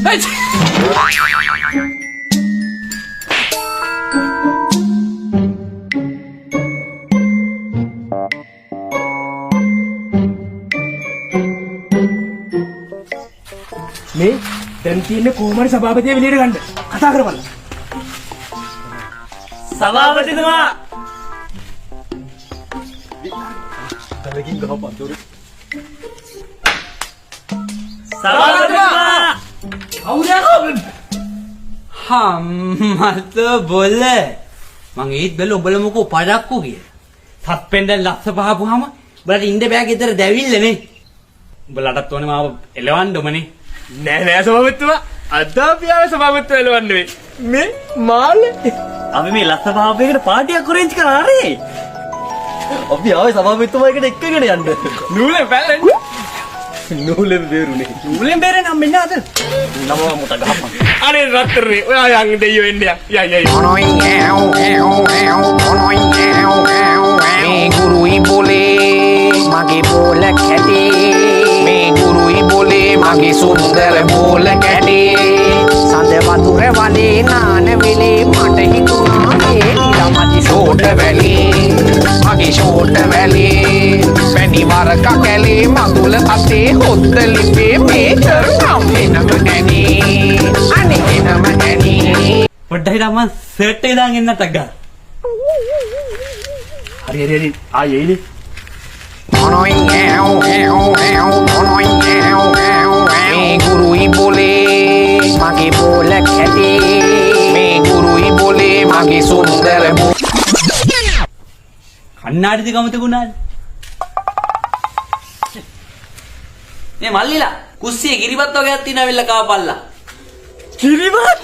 මේ දැන් තියෙන්නේ කොහොමද සභාපතිය විලියට ගන්න කතා කරපළ. සභාපතිතුමා තලකින් ගහපන් දොර. සභාපතිතුමා අවුලක් මත බොල්ල මං ඒත් බැල ඔබල මොකෝ පඩක්කු කිය. සප්පෙන්ඩ ලක්ෂ පහපුහම බලට ඉන්න බෑ ගෙදර දැවිල්ලනේ. උඹලටත් ඕනේ මාව එලවන්න ඔමනේ. නෑ නෑ සභාපතිතුමා අද අපි ආවේ සභාපතිතුමා එලවන්න වෙයි. මේ මාළේ අපි මේ ලස්ස පහපයකට පාටියක් අරේන්ජ් කරා හරි. අපි ආවේ සභාපතිතුමා එකට එක්කගෙන යන්න. නූලෙන් පැලෙන්න. නූලෙන් බේරුනේ. නූලෙන් බේරෙන්න නම් මෙන්න අද. නම මොට ගහපන්. අනේ රත්තරනේ ඔයා යන් දෙයියෝ එන්නේ යයි. මේ ගුරුයි බෝලේ මගේ බෝල කැටේ මේ ගුරුයි බෝලේ මගේ සුන්දර බෝල කැටේ සඳ වතුර වලේ නාන වෙලේ මට හිතුණා මේ ළමදි ෂෝට වැලේ මගේ ෂෝට වැලේ පැණි වරක කැලේ මඟුල අතේ හොද්ද ලිපේ මේටර් නම් එනම ඇනී අනේ එනම ඇනී පොඩ්ඩයි රම සර්ට් එක දාන් එන්නට ගා. හරි ආයෙයිනේ. මේ ගුරුයි බෝලේ මගේ බෝල කැටේ මේ ගුරුයි බෝලේ මගේ සුන්දර කන්නාඩිද ගමතකුණාද? මේ මල්ලිලා කුස්සියේ ගිරිබත් වගේක් තියෙනවා වෙල්ල කාපල්ලා. කිරිබත්